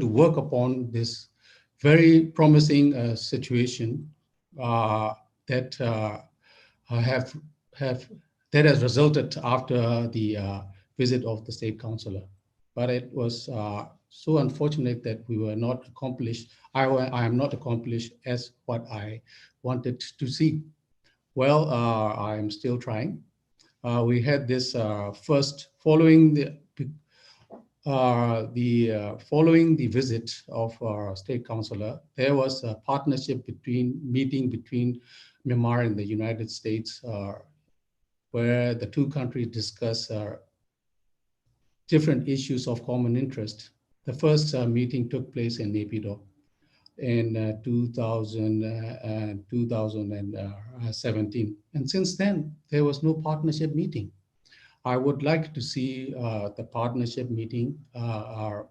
S4: work upon this very promising situation that has resulted after the visit of the state councilor. But it was so unfortunate that we were not accomplished. I am not accomplished as what I wanted to see. Well, I am still trying. We had this following the visit of our state councilor, there was a partnership meeting between Myanmar and the United States, where the two countries discuss different issues of common interest. The first meeting took place in Naypyidaw in 2017. And since then, there was no partnership meeting. I would like to see the partnership meeting are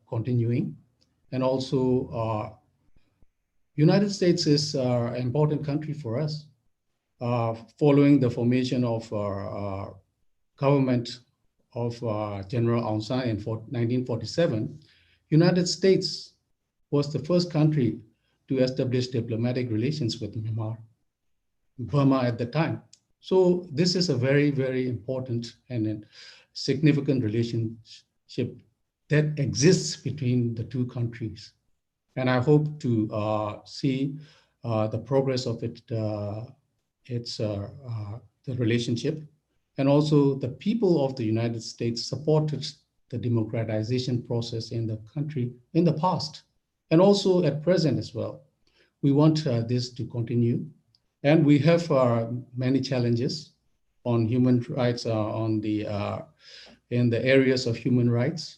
S4: continuing. And also, United States is an important country for us. Following the formation of our government of General Aung San in 1947, United States was the first country to establish diplomatic relations with Myanmar, Burma at the time. So this is a very, very important and significant relationship that exists between the two countries. And I hope to see the progress of the relationship. And also the people of the United States supported the democratization process in the country in the past, and also at present as well. We want this to continue. And we have many challenges on human rights in the areas of human rights,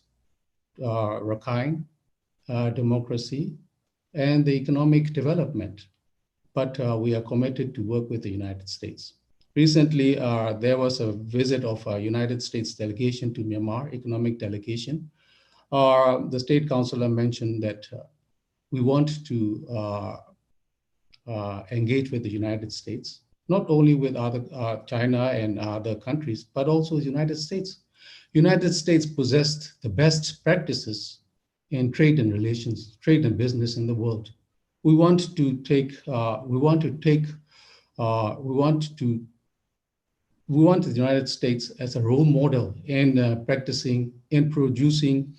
S4: Rakhine, democracy, and the economic development. But we are committed to work with the United States. Recently, there was a visit of a United States delegation to Myanmar, economic delegation. The state councilor mentioned that we want to engage with the United States, not only with other China and other countries, but also the United States. United States possessed the best practices in trade and relations, trade and business in the world. We want the United States as a role model in practicing, in producing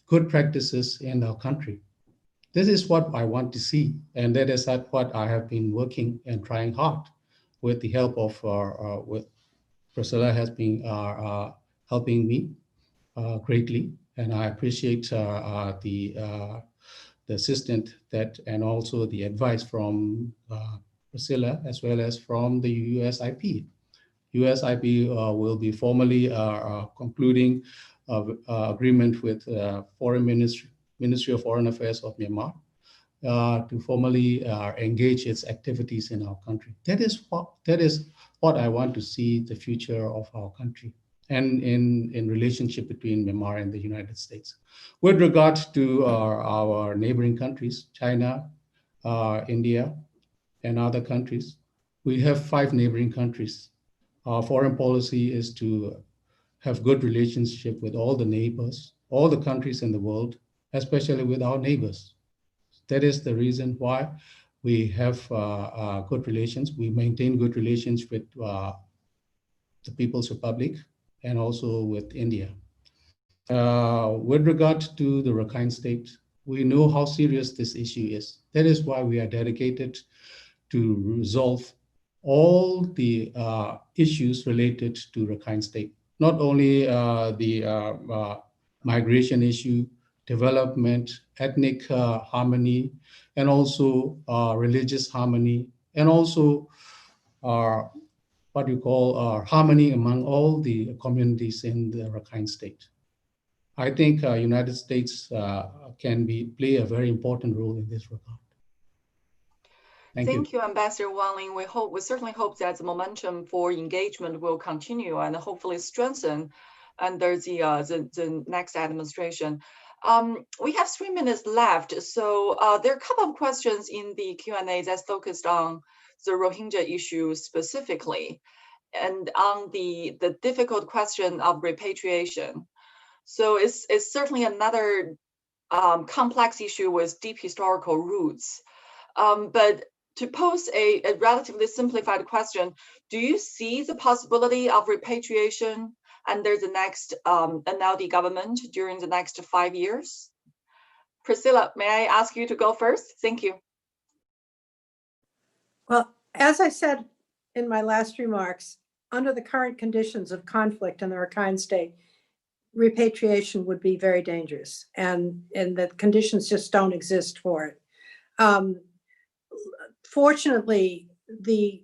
S4: good practices in our country. This is what I want to see, and that is what I have been working and trying hard with the help of with Priscilla has been helping me greatly, and I appreciate the assistant and also the advice from Priscilla as well as from the USIP. USIP will be formally concluding agreement with Ministry of Foreign Affairs of Myanmar to formally engage its activities in our country. That is what I want to see the future of our country and in relationship between Myanmar and the United States. With regard to our neighboring countries, China, India, and other countries, we have 5 neighboring countries. Our foreign policy is to have good relationship with all the neighbors, all the countries in the world, especially with our neighbors. That is the reason why we have good relations. We maintain good relations with the People's Republic and also with India. With regard to the Rakhine State, we know how serious this issue is. That is why we are dedicated to resolve all the issues related to Rakhine State, not only the migration issue, development, ethnic harmony, and also religious harmony, and also what you call harmony among all the communities in the Rakhine State. I think United States can play a very important role in this regard.
S1: Thank you, Ambassador Juan Lin. We certainly hope that the momentum for engagement will continue and hopefully strengthen under the next administration. We have 3 minutes left, so there are a couple of questions in the Q&A that's focused on the Rohingya issue specifically, and on the difficult question of repatriation. So it's certainly another complex issue with deep historical roots. But to pose a relatively simplified question, do you see the possibility of repatriation under the next NLD government during the next 5 years? Priscilla, may I ask you to go first? Thank you.
S2: Well, as I said in my last remarks, under the current conditions of conflict in the Rakhine State, repatriation would be very dangerous, and the conditions just don't exist for it. Fortunately, the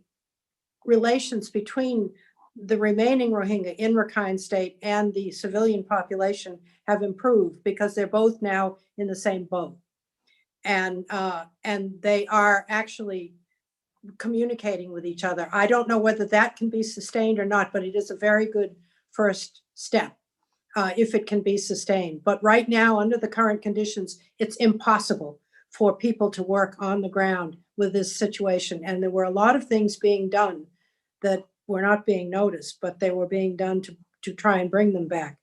S2: relations between the remaining Rohingya in Rakhine State and the civilian population have improved because they're both now in the same boat. And they are actually communicating with each other. I don't know whether that can be sustained or not, but it is a very good first step if it can be sustained. But right now, under the current conditions, it's impossible for people to work on the ground with this situation. And there were a lot of things being done that were not being noticed, but they were being done to try and bring them back.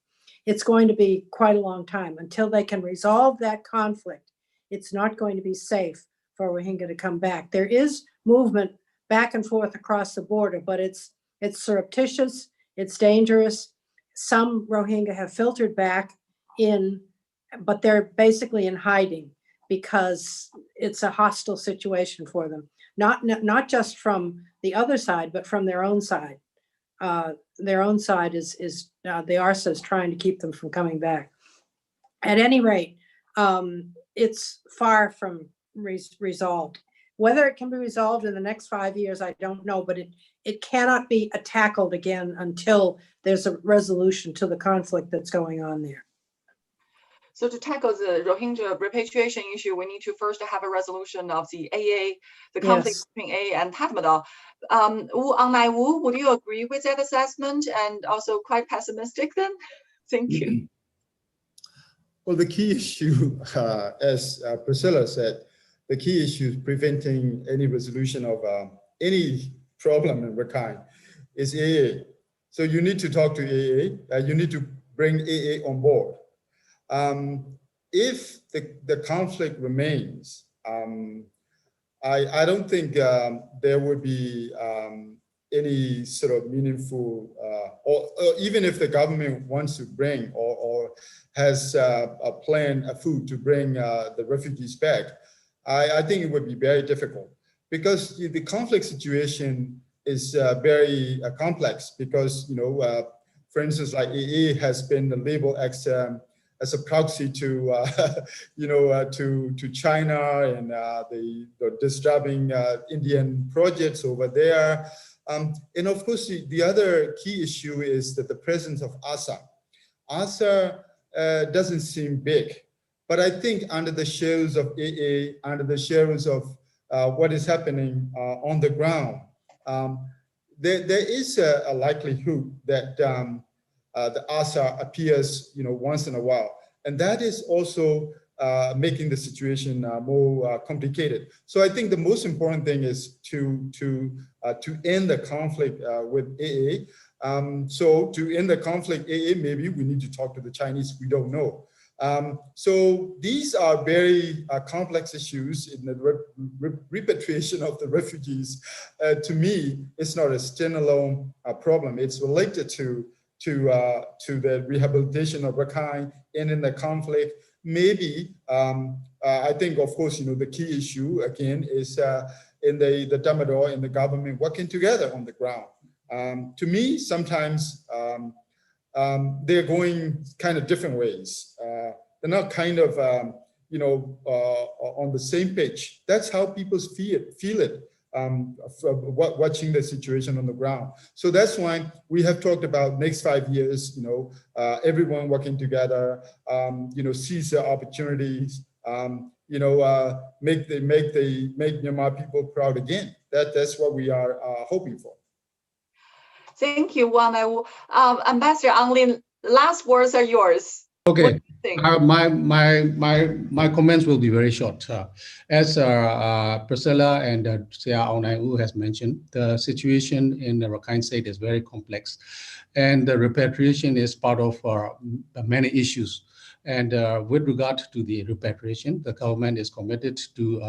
S2: It's going to be quite a long time until they can resolve that conflict. It's not going to be safe for Rohingya to come back. There is movement back and forth across the border, but it's surreptitious, it's dangerous. Some Rohingya have filtered back in, but they're basically in hiding because it's a hostile situation for them. Not just from the other side, but from their own side. Their own side is the ARSA is trying to keep them from coming back. At any rate, it's far from resolved. Whether it can be resolved in the next 5 years, I don't know, but it cannot be tackled again until there's a resolution to the conflict that's going on there.
S1: So to tackle the Rohingya repatriation issue, we need to first have a resolution of the AA, the conflict
S2: Yes.
S1: between AA and Tatmadaw. Wu, would you agree with that assessment and also quite pessimistic then? Thank you.
S3: Well, the key issue, as Priscilla said, the key issue is preventing any resolution of any problem in Rakhine is AA. So you need to talk to AA. You need to bring AA on board. If the conflict remains, I don't think there would be any sort of meaningful, or even if the government wants to bring or has a plan, a food to bring the refugees back, I think it would be very difficult because the conflict situation is very complex because, you know, for instance, like AA has been labeled as a proxy to, you know, to China and the disturbing Indian projects over there. And of course, the other key issue is that the presence of ASA. ASA doesn't seem big, but I think under the shadows of AA, under the shadows of what is happening on the ground, there is a likelihood that the ASA appears, you know, once in a while, and that is also making the situation more complicated. So I think the most important thing is to end the conflict with AA. So to end the conflict, AA, maybe we need to talk to the Chinese. We don't know. So these are very complex issues in the repatriation of the refugees. To me, it's not a standalone problem. It's related to the rehabilitation of Rakhine and in the conflict. Maybe, I think, of course, you know, the key issue again is in the Tatmadaw and the government working together on the ground. To me, sometimes they're going kind of different ways. They're not kind of, you know, on the same page. That's how people feel it. Watching the situation on the ground. So that's why we have talked about next 5 years, you know, everyone working together, you know, seize the opportunities, you know, make Myanmar people proud again. That's what we are hoping for.
S1: Thank you, Juan. Ambassador Ang Lin, last words are yours.
S4: Okay, my comments will be very short. As Priscilla and Sia Aung has mentioned, the situation in the Rakhine State is very complex, and the repatriation is part of many issues. And with regard to the repatriation, the government is committed to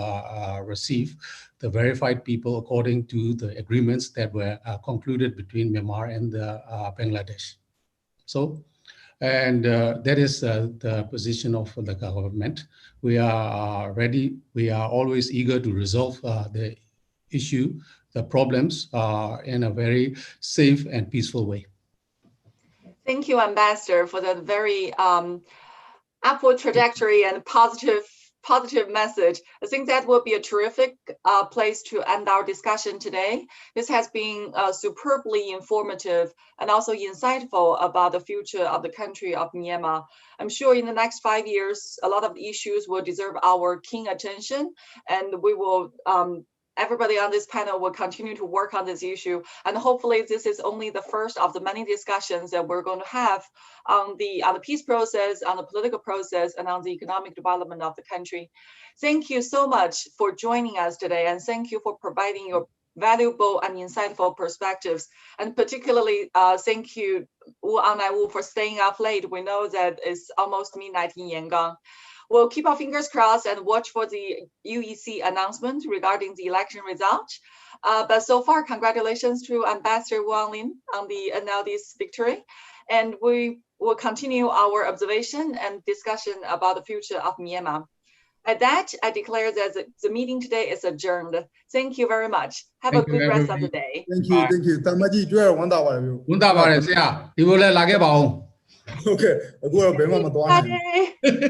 S4: receive the verified people according to the agreements that were concluded between Myanmar and Bangladesh. So. And that is the position of the government. We are ready. We are always eager to resolve the issue, the problems in a very safe and peaceful way.
S1: Thank you, Ambassador, for that very upward trajectory and positive message. I think that will be a terrific place to end our discussion today. This has been superbly informative and also insightful about the future of the country of Myanmar. I'm sure in the next 5 years, a lot of issues will deserve our keen attention, and we will everybody on this panel will continue to work on this issue. And hopefully this is only the first of the many discussions that we're going to have on the peace process, on the political process, and on the economic development of the country. Thank you so much for joining us today. And thank you for providing your valuable and insightful perspectives. And particularly thank you, Wu, for staying up late. We know that it's almost midnight in Yangon. We'll keep our fingers crossed and watch for the UEC announcement regarding the election result. But so far, congratulations to Ambassador Juan Lin on the NLD's victory. And we will continue our observation and discussion about the future of Myanmar. At that, I declare that the meeting today is adjourned. Thank you very much. Have a good rest of the day.
S3: Thank you. Thank you. Tamaji, do you want to?
S4: Okay.
S3: Okay.